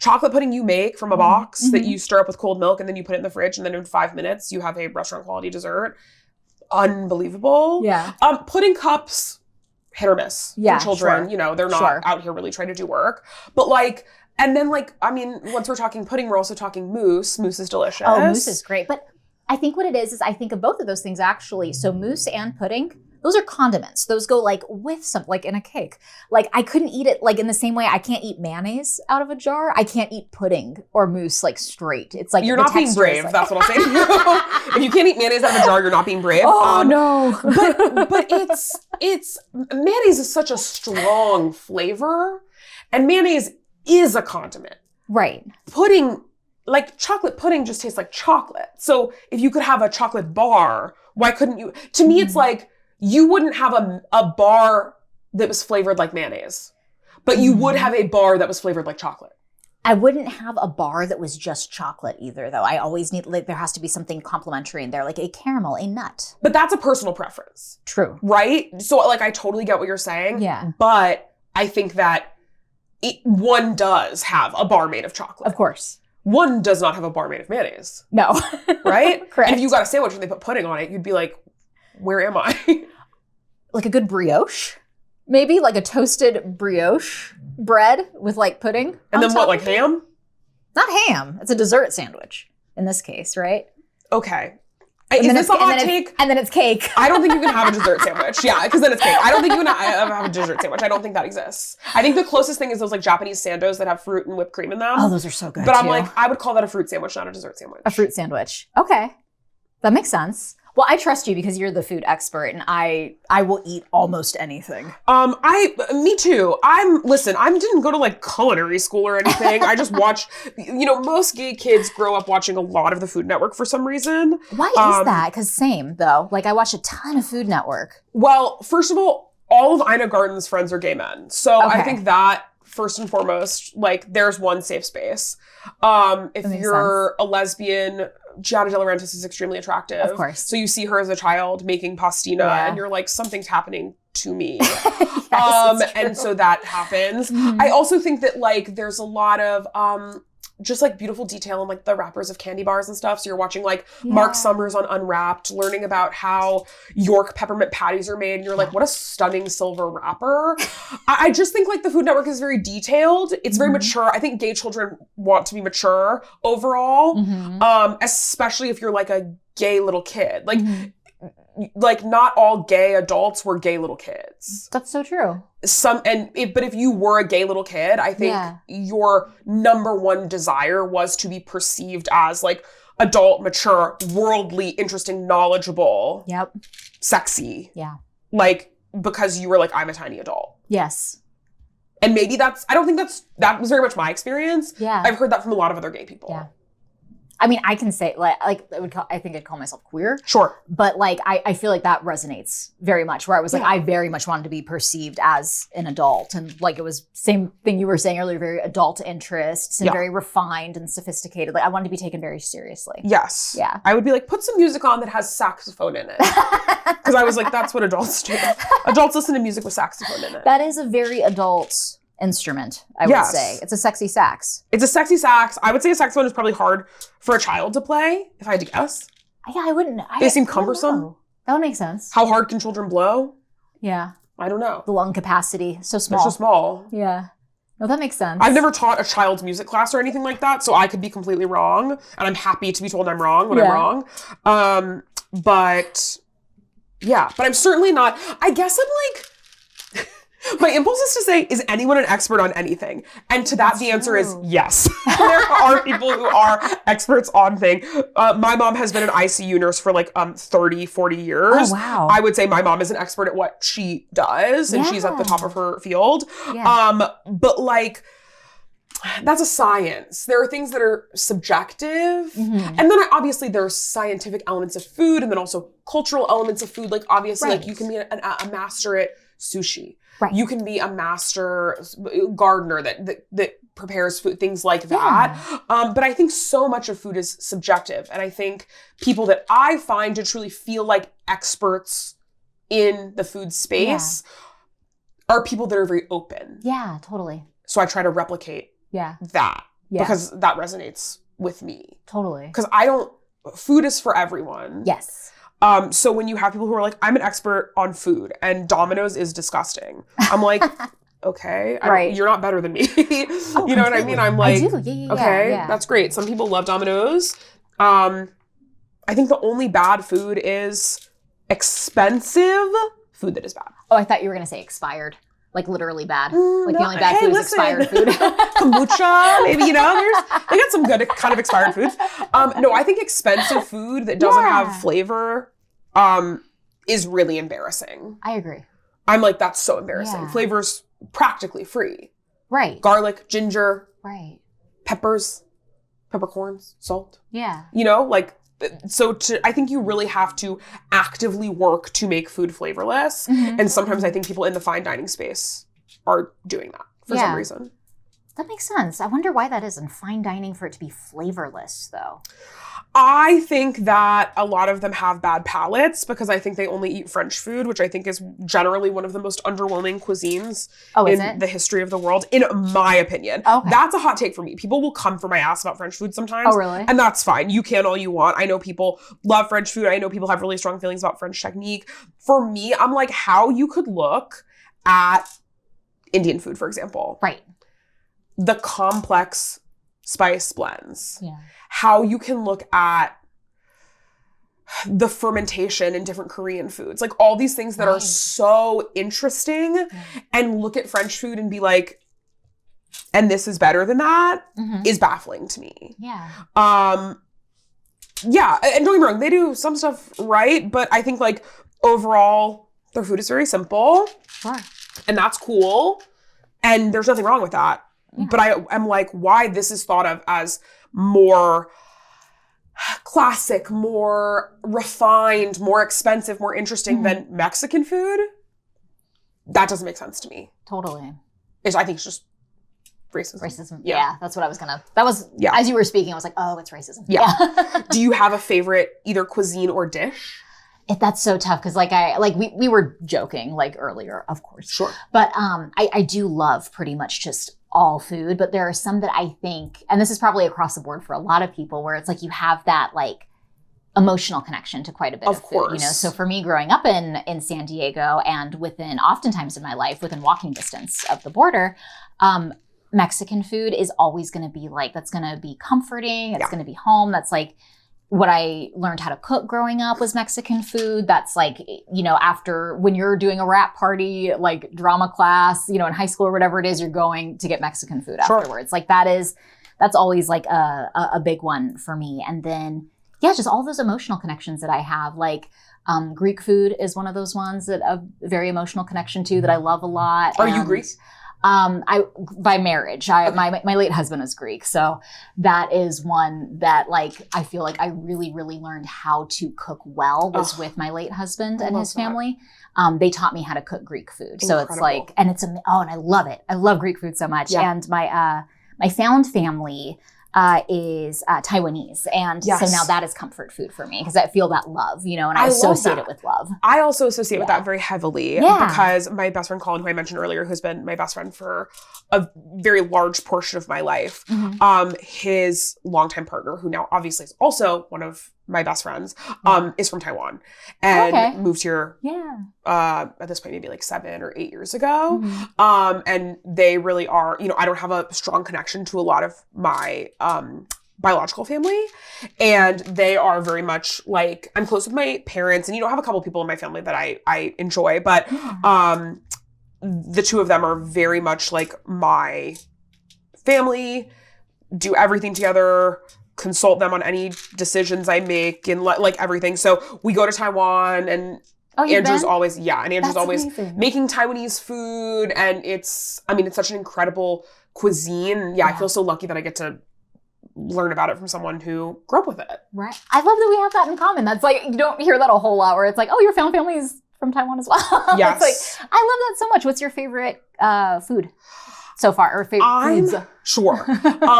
chocolate pudding you make from a box that you stir up with cold milk and then you put it in the fridge and then in 5 minutes you have a restaurant quality dessert. Unbelievable. Yeah. Pudding cups hit or miss Yeah, for children. sure. You know, they're not out here really trying to do work. But like, and then like, I mean, once we're talking pudding, we're also talking mousse. Mousse is delicious. Oh, mousse is great. But I think what it is I think of both of those things actually. So mousse and pudding, those are condiments. Those go like with something, like in a cake. Like I couldn't eat it like in the same way I can't eat mayonnaise out of a jar. I can't eat pudding or mousse like straight. It's like you're not being brave. Like... That's what I'll say to you. If you can't eat mayonnaise out of a jar, you're not being brave. Oh no! but it's mayonnaise is such a strong flavor, and mayonnaise is a condiment. Right. Pudding, like chocolate pudding, just tastes like chocolate. So if you could have a chocolate bar, why couldn't you? To me, it's like. You wouldn't have a bar that was flavored like mayonnaise, but you would have a bar that was flavored like chocolate. I wouldn't have a bar that was just chocolate either, though. I always need, like, there has to be something complimentary in there, like a caramel, a nut. But that's a personal preference. True. Right? So, like, I totally get what you're saying. Yeah. But I think that one does have a bar made of chocolate. Of course. One does not have a bar made of mayonnaise. No. Right? Correct. And if you got a sandwich and they put pudding on it, you'd be like, where am I? Like a good brioche? Maybe like a toasted brioche bread with like pudding. And then what, like ham? Not ham. It's a dessert sandwich in this case, right? Okay. Is this a hot take? And then it's cake. I don't think you can have a dessert sandwich. Yeah, because then it's cake. I don't think you can have a dessert sandwich. I don't think that exists. I think the closest thing is those like Japanese sandos that have fruit and whipped cream in them. Oh, those are so good. But I'm like, I would call that a fruit sandwich, not a dessert sandwich. A fruit sandwich. Okay. That makes sense. Well, I trust you because you're the food expert and I will eat almost anything. Me too. I didn't go to like culinary school or anything. I just watch, most gay kids grow up watching a lot of the Food Network for some reason. Why is that? Because same though. Like I watch a ton of Food Network. Well, first of all of Ina Garten's friends are gay men. So I think that first and foremost, like there's one safe space. If you're a lesbian, Giada De Laurentiis is extremely attractive. Of course. So you see her as a child making pastina and you're like, something's happening to me. Yes, and so that happens. Mm-hmm. I also think that like there's a lot of just like beautiful detail in like the wrappers of candy bars and stuff. So you're watching like Mark Summers on Unwrapped, learning about how York peppermint patties are made. And you're like, what a stunning silver wrapper. I just think like the Food Network is very detailed. It's very mature. I think gay children want to be mature overall. Especially if you're like a gay little kid. Like not all gay adults were gay little kids. That's so true. But if you were a gay little kid, I think your number one desire was to be perceived as like adult, mature, worldly, interesting, knowledgeable, sexy. Yeah. Like, because you were like, I'm a tiny adult. Yes. And maybe that was very much my experience. Yeah. I've heard that from a lot of other gay people. Yeah. I mean, I can say I think I'd call myself queer. Sure. But like, I feel like that resonates very much where I was like, I very much wanted to be perceived as an adult. And like, it was same thing you were saying earlier, very adult interests and very refined and sophisticated. Like I wanted to be taken very seriously. Yes. Yeah. I would be like, put some music on that has saxophone in it. Because I was like, that's what adults do. Adults listen to music with saxophone in it. That is a very adult instrument, I would say. It's a sexy sax. It's a sexy sax. I would say a saxophone is probably hard for a child to play, if I had to guess. Yeah, I wouldn't. They seem cumbersome. That would make sense. How hard can children blow? Yeah. I don't know. The lung capacity, so small. They're so small. Yeah. No, that makes sense. I've never taught a child's music class or anything like that, so I could be completely wrong, and I'm happy to be told I'm wrong when I'm wrong. But I'm certainly not. I guess I'm like, my impulse is to say, is anyone an expert on anything? And to that, the answer is yes. There are people who are experts on things. My mom has been an ICU nurse for like 30, 40 years. Oh, wow. I would say my mom is an expert at what she does, and she's at the top of her field. Yeah. But like, that's a science. There are things that are subjective. And then obviously there's scientific elements of food and then also cultural elements of food. Like obviously like you can be a master at sushi. Right. You can be a master gardener that prepares food, things like that. Yeah. But I think so much of food is subjective. And I think people that I find to truly feel like experts in the food space are people that are very open. Yeah, totally. So I try to replicate that because that resonates with me. Totally. Because food is for everyone. Yes. So when you have people who are like, I'm an expert on food and Domino's is disgusting. I'm like, okay, you're not better than me. You know what I mean? I'm like, I do. Yeah, okay, yeah. that's great. Some people love Domino's. I think the only bad food is expensive food that is bad. Oh, I thought you were going to say expired. Like literally bad. Like the only bad food is expired food. Kombucha, maybe, they got some good kind of expired foods. No, I think expensive food that doesn't have flavor is really embarrassing. I agree. I'm like, that's so embarrassing. Yeah. Flavor's practically free. Right. Garlic, ginger, right. peppers, peppercorns, salt. Yeah. I think you really have to actively work to make food flavorless. Mm-hmm. And sometimes I think people in the fine dining space are doing that for some reason. That makes sense. I wonder why that is in fine dining for it to be flavorless, though. I think that a lot of them have bad palates because I think they only eat French food, which I think is generally one of the most underwhelming cuisines in the history of the world, in my opinion. Okay. That's a hot take for me. People will come for my ass about French food sometimes. Oh, really? And that's fine. You can all you want. I know people love French food. I know people have really strong feelings about French technique. For me, I'm like, how you could look at Indian food, for example. Right. The complex spice blends. Yeah. How you can look at the fermentation in different Korean foods. Like all these things that are so interesting and look at French food and be like, and this is better than that is baffling to me. Yeah. Yeah. And don't get me wrong, they do some stuff right, but I think like overall their food is very simple. Sure. And that's cool. And there's nothing wrong with that. Yeah. But I'm like, why this is thought of as more classic, more refined, more expensive, more interesting than Mexican food? That doesn't make sense to me. Totally. I think it's just racism. Racism. Yeah, that's what I was as you were speaking, I was like, oh, it's racism. Yeah. Do you have a favorite either cuisine or dish? That's so tough because we were joking like earlier, of course. Sure. But I do love pretty much just all food, but there are some that I think, and this is probably across the board for a lot of people, where it's like you have that like emotional connection to quite a bit of food, So for me, growing up in San Diego and oftentimes in my life, within walking distance of the border, Mexican food is always going to be like, that's going to be comforting. It's going to be home. That's like what I learned how to cook growing up was Mexican food. That's like, after when you're doing a rap party, like drama class, in high school or whatever it is, you're going to get Mexican food afterwards. Like that's always like a big one for me. And then, just all those emotional connections that I have, like Greek food is one of those ones that a very emotional connection to that I love a lot. Are you Greek? By marriage, my late husband is Greek. So that is one that like, I feel like I really, really learned how to cook well was with my late husband and his family. They taught me how to cook Greek food. So it's like, and and I love it. I love Greek food so much. Yeah. And my found family is Taiwanese. And so now that is comfort food for me because I feel that love, and I associate it with love. I also associate with that very heavily because my best friend Colin, who I mentioned earlier, who's been my best friend for a very large portion of my life, his longtime partner, who now obviously is also one of my best friends, is from Taiwan and moved here at this point maybe like 7 or 8 years ago. And they really are, I don't have a strong connection to a lot of my biological family, and they are very much like, I'm close with my parents, and I have a couple people in my family that I enjoy, but the two of them are very much like my family, do everything together, consult them on any decisions I make and like everything. So we go to Taiwan and Andrew's always amazing. Making Taiwanese food, and it's such an incredible cuisine. I feel so lucky that I get to learn about it from someone who grew up with it. Right. I love that we have that in common. That's like, you don't hear that a whole lot where it's like, oh, your found family is from Taiwan as well. Yes. It's like, I love that so much. What's your favorite food so far, or favorite foods? Sure.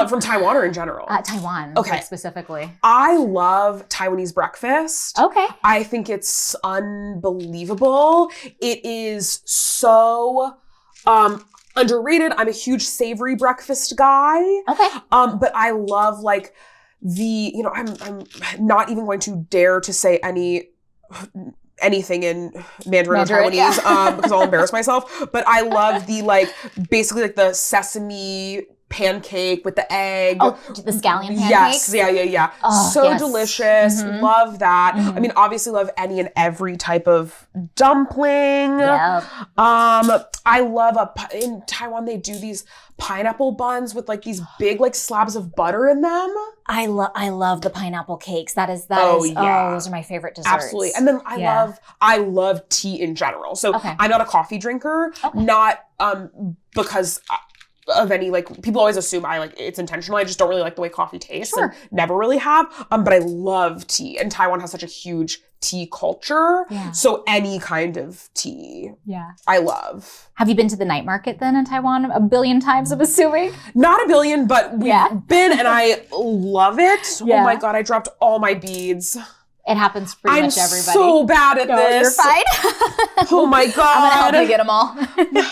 From Taiwan or in general? Taiwan, specifically. I love Taiwanese breakfast. Okay. I think it's unbelievable. It is so underrated. I'm a huge savory breakfast guy. Okay. But I love like I'm not even going to dare to say any anything in Mandarin or Taiwanese because I'll embarrass myself. But I love the like basically like the sesame pancake with the egg. Oh, the scallion pancakes? Yes. Yeah. Oh, so yes. delicious. Love that. I mean, obviously love any and every type of dumpling. Yep. I love in Taiwan, they do these pineapple buns with like these big like slabs of butter in them. I love the pineapple cakes. That is those are my favorite desserts. Absolutely. And then I love tea in general. So I'm not a coffee drinker, not because of any like people always assume I like it's intentional. I just don't really like the way coffee tastes and never really have. But I love tea, and Taiwan has such a huge tea culture. Yeah. So any kind of tea, I love. Have you been to the night market then in Taiwan a billion times? I'm assuming. Not a billion, but we've been, and I love it. Yeah. Oh my god, I dropped all my beads. It happens pretty much everybody. I'm so bad at this. You're fine. Oh my god. I'm gonna help you get them all.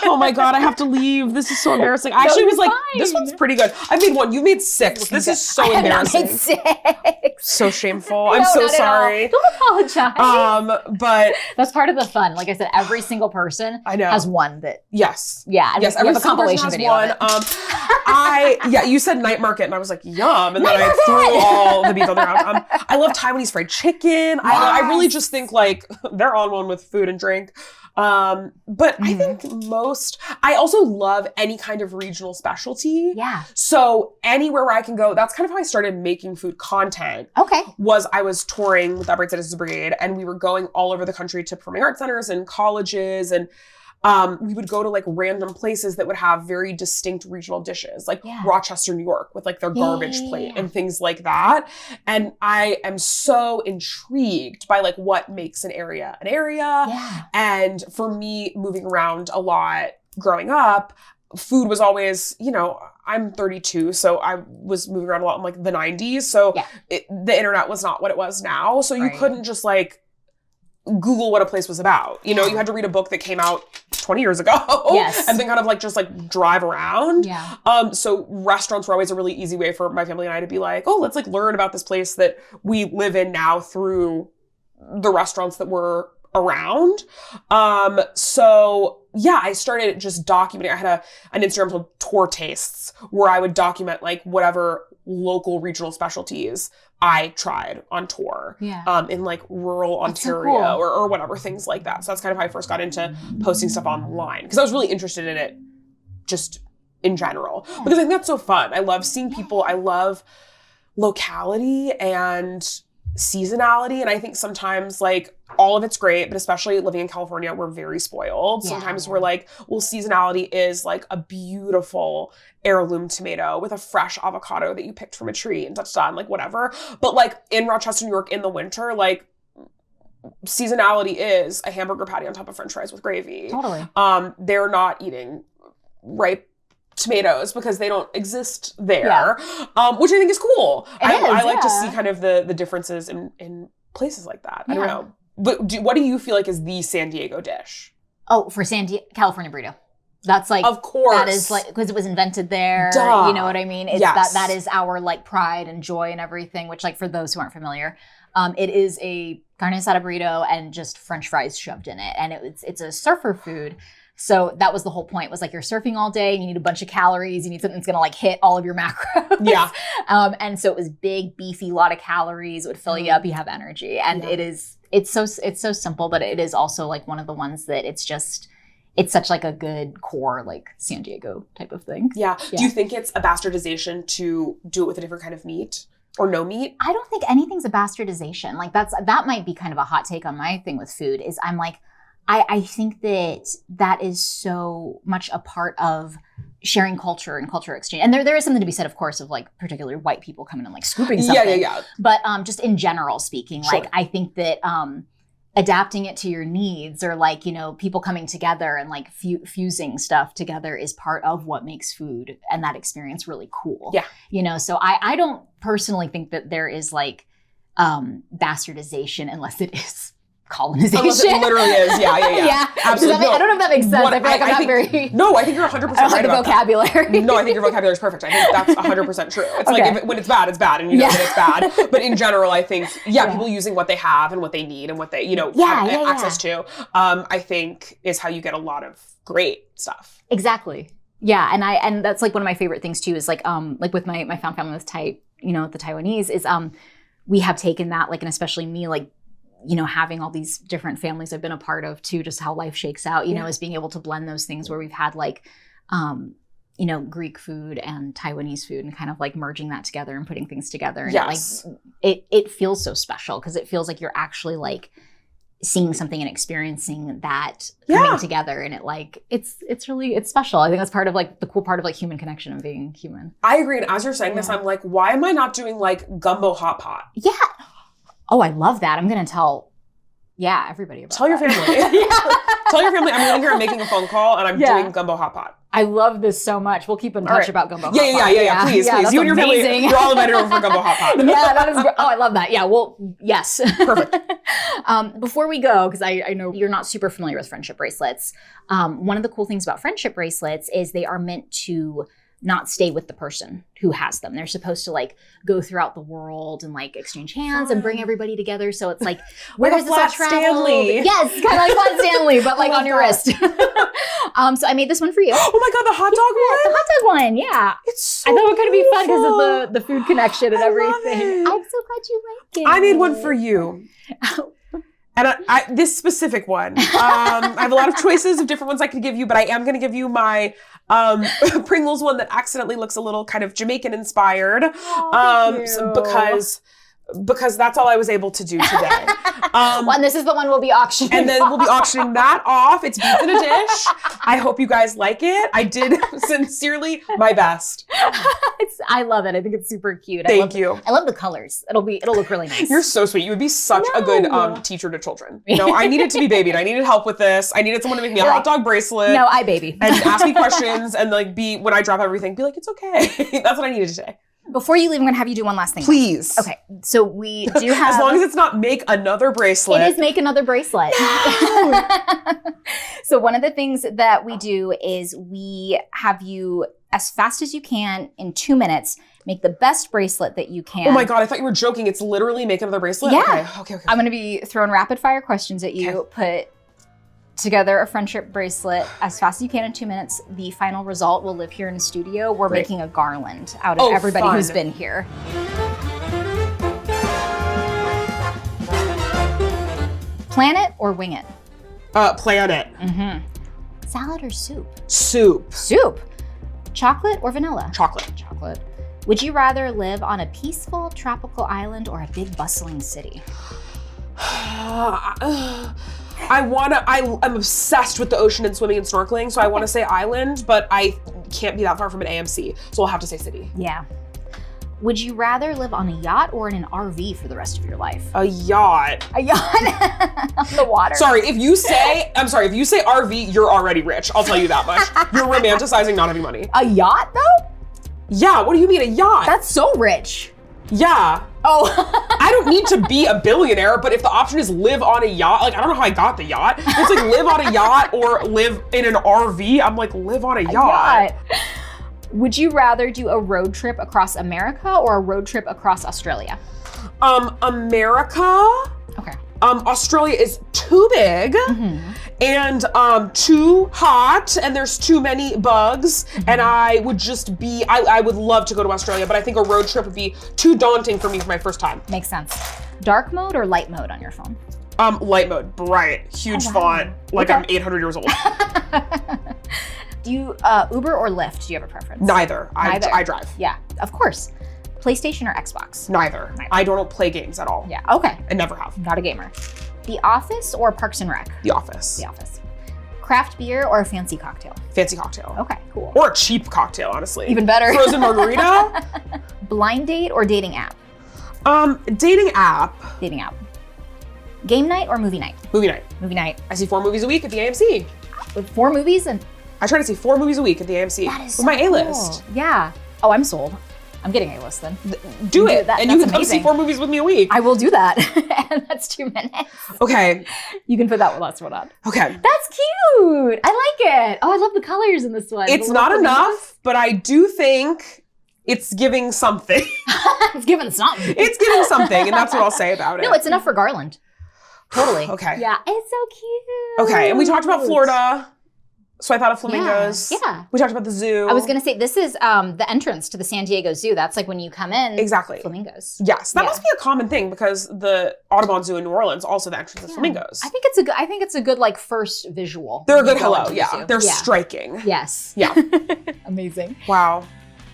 Oh my god, I have to leave. This is so embarrassing. I actually was like, this one's pretty good. I made one. You made 6. This is so embarrassing. I made 6. So shameful. I'm so sorry. Don't apologize. But that's part of the fun. Like I said, every single person has one that. Yes. Yeah. Yes. We have a compilation video one. Of it. You said night market, and I was like, yum, and then I threw all the beads on the ground. I love Taiwanese fried chicken. I really just think like they're on one with food and drink. But I think I also love any kind of regional specialty. Yeah. So anywhere where I can go, that's kind of how I started making food content. Okay. I was touring with that Bracelet Citizens Brigade, and we were going all over the country to performing arts centers and colleges, and we would go to like random places that would have very distinct regional dishes, like Rochester, New York, with like their garbage plate and things like that. And I am so intrigued by like what makes an area an area. Yeah. And for me, moving around a lot growing up, food was always, I'm 32, so I was moving around a lot in like the 90s. So the internet was not what it was now. So you couldn't just like Google what a place was about. You had to read a book that came out 20 years ago. Yes. And then kind of like just like drive around. Yeah. So restaurants were always a really easy way for my family and I to be like, oh, let's like learn about this place that we live in now through the restaurants that were around. So yeah, I started just documenting. I had an Instagram called Tour Tastes where I would document like whatever local regional specialties I tried on tour in like rural Ontario or whatever, things like that. So that's kind of how I first got into posting stuff online because I was really interested in it just in general because I think that's so fun. I love seeing people. I love locality and seasonality. And I think sometimes like all of it's great, but especially living in California, we're very spoiled. Sometimes we're like, well, seasonality is like a beautiful heirloom tomato with a fresh avocado that you picked from a tree and and like whatever. But like in Rochester, New York in the winter, like seasonality is a hamburger patty on top of French fries with gravy. Totally. They're not eating ripe tomatoes because they don't exist there, which I think is cool. I like to see kind of the differences in places like that. I don't know. But what do you feel like is the San Diego dish? Oh, for California burrito. That's like, of course, that is like, because it was invented there. Duh. You know what I mean? It's that is our like pride and joy and everything, which like for those who aren't familiar, it is a carne asada burrito and just French fries shoved in it. And it's a surfer food. So that was the whole point, was like you're surfing all day and you need a bunch of calories. You need something that's going to like hit all of your macros. Yeah. And so it was big, beefy, lot of calories. It would fill you up. You have energy. And it's so simple, but it is also like one of the ones that it's such like a good core, like San Diego type of thing. Yeah. Do you think it's a bastardization to do it with a different kind of meat or no meat? I don't think anything's a bastardization. Like that might be kind of a hot take on my thing with food is I'm like, I think that is so much a part of sharing culture and culture exchange. And there is something to be said, of course, of like particularly white people coming and like scooping something. Yeah. But just in general speaking, like I think that adapting it to your needs or like, people coming together and like fusing stuff together is part of what makes food and that experience really cool. Yeah. So I don't personally think that there is like bastardization unless it is colonization. Unless it literally is. Yeah. Absolutely. I don't know if that makes sense. I feel like I'm not very... No, I think you're 100% right about vocabulary. That. No, I think your vocabulary is perfect. I think that's 100% true. It's like when it's bad, it's bad, and you know that it's bad. But in general, I think, people using what they have and what they need and what they, have access to, I think is how you get a lot of great stuff. Exactly. Yeah, and that's like one of my favorite things too is like with my found family with the Taiwanese is we have taken that, like, and especially me, like, having all these different families I've been a part of too, just how life shakes out, you know, is being able to blend those things where we've had like, Greek food and Taiwanese food and kind of like merging that together and putting things together. And it feels so special because it feels like you're actually like seeing something and experiencing that coming together. And it's special. I think that's part of like the cool part of like human connection and being human. I agree. And as you're saying this, I'm like, why am I not doing like gumbo hot pot? Yeah. Oh, I love that. I'm going to tell everybody about Tell your family. Tell your family I'm living here, I'm making a phone call, and I'm doing gumbo hot pot. I love this so much. We'll keep in touch about gumbo hot pot. Yeah. Please. You and your family, you're all invited over for gumbo hot pot. That is great. Oh, I love that. Yeah, well, yes. Perfect. Before we go, because I know you're not super familiar with friendship bracelets, one of the cool things about friendship bracelets is they are meant to not stay with the person who has them. They're supposed to like go throughout the world and like exchange hands and bring everybody together. So it's like, where does this all travel? Stanley. Yes, kind of like Flat Stanley, but like on your wrist. So I made this one for you. Oh my God, the hot dog one? The hot dog one, yeah. It's so I thought it could be fun beautiful. because of the food connection and everything. I'm so glad you like it. I made one for you. And this specific one, I have a lot of choices of different ones I could give you, but I am going to give you my Pringles one that accidentally looks a little kind of Jamaican inspired, because that's all I was able to do today. And this is the one we'll be auctioning. And then we'll be auctioning that off. It's beef in a dish. I hope you guys like it. I did sincerely my best. I love it. I think it's super cute. Thank you. I love the colors. It'll look really nice. You're so sweet. You would be such a good teacher to children. I needed to be babied. I needed help with this. I needed someone to make me a hot dog bracelet. No, I baby. And ask me questions and like when I drop everything, be like, it's okay. That's what I needed today. Before you leave, I'm going to have you do one last thing. Please. Okay. So we do have... As long as it's not make another bracelet. It is make another bracelet. No! So one of the things that we do is we have you, as fast as you can, in 2 minutes, make the best bracelet that you can. Oh my God, I thought you were joking. It's literally make another bracelet? Yeah. Okay. I'm going to be throwing rapid fire questions at you. Put together a friendship bracelet as fast as you can in 2 minutes. The final result will live here in the studio. We're making a garland out of everybody who's been here. Plan it or wing it? Plan it. Mm-hmm. Salad or soup? Soup. Soup. Chocolate or vanilla? Chocolate. Chocolate. Would you rather live on a peaceful tropical island or a big bustling city? I'm obsessed with the ocean and swimming and snorkeling, so I want to say island, but I can't be that far from an AMC, so I'll have to say city. Yeah. Would you rather live on a yacht or in an RV for the rest of your life? A yacht. A yacht on the water. Sorry, if you say RV, you're already rich. I'll tell you that much. You're romanticizing not having money. A yacht though? Yeah, what do you mean a yacht? That's so rich. Yeah. Oh. I don't need to be a billionaire, but if the option is live on a yacht, like I don't know how I got the yacht. It's like live on a yacht or live in an RV. I'm like, live on a yacht. Would you rather do a road trip across America or a road trip across Australia? America. Okay. Australia is too big and too hot, and there's too many bugs, and I would love to go to Australia, but I think a road trip would be too daunting for me for my first time. Makes sense. Dark mode or light mode on your phone? Light mode, bright, huge font, like I'm 800 years old. Do you Uber or Lyft? Do you have a preference? Neither. I drive. Yeah, of course. PlayStation or Xbox? Neither. I don't play games at all. Yeah, okay. I never have. Not a gamer. The Office or Parks and Rec? The Office. The Office. Craft beer or a fancy cocktail? Fancy cocktail. Okay, cool. Or a cheap cocktail, honestly. Even better. Frozen margarita. Blind date or dating app? Dating app. Dating app. Game night or movie night? Movie night. Movie night. I see 4 movies a week at the AMC. With 4 movies and... I try to see 4 movies a week at the AMC. That is with my cool. A-list. Yeah. Oh, I'm sold. I'm getting A-list then. Do it. That, and you can come see 4 movies with me a week. I will do that. And that's 2 minutes. Okay. You can put that last one on. Okay. That's cute. I like it. Oh, I love the colors in this one. It's not enough, but I do think it's giving something. It's giving something. It's giving something, and that's what I'll say about it. No, it's enough for Garland. Totally. Okay. Yeah, it's so cute. Okay, and we talked about Florida. So I thought of flamingos. Yeah. We talked about the zoo. I was going to say, this is the entrance to the San Diego Zoo. That's like when you come in. Exactly. Flamingos. Yes. That must be a common thing because the Audubon Zoo in New Orleans also the entrance is flamingos. I think it's a good like first visual. They're a good hello. Yeah. They're striking. Yes. Yeah. Amazing. Wow.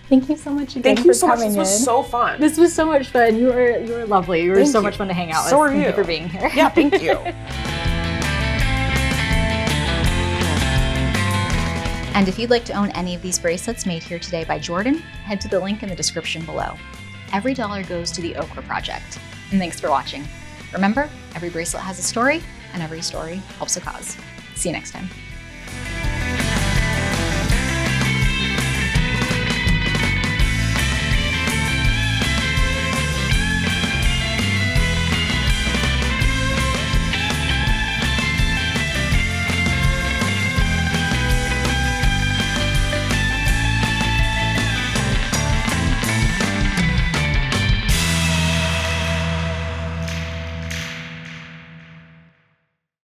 Thank you so much again. Thank you so much. This was so fun. This was so much fun. You were lovely. You were so much fun to hang out with. So are you. Thank you for being here. Yeah, thank you. And if you'd like to own any of these bracelets made here today by Jordan, head to the link in the description below. Every dollar goes to the Okra Project. And thanks for watching. Remember, every bracelet has a story, and every story helps a cause. See you next time.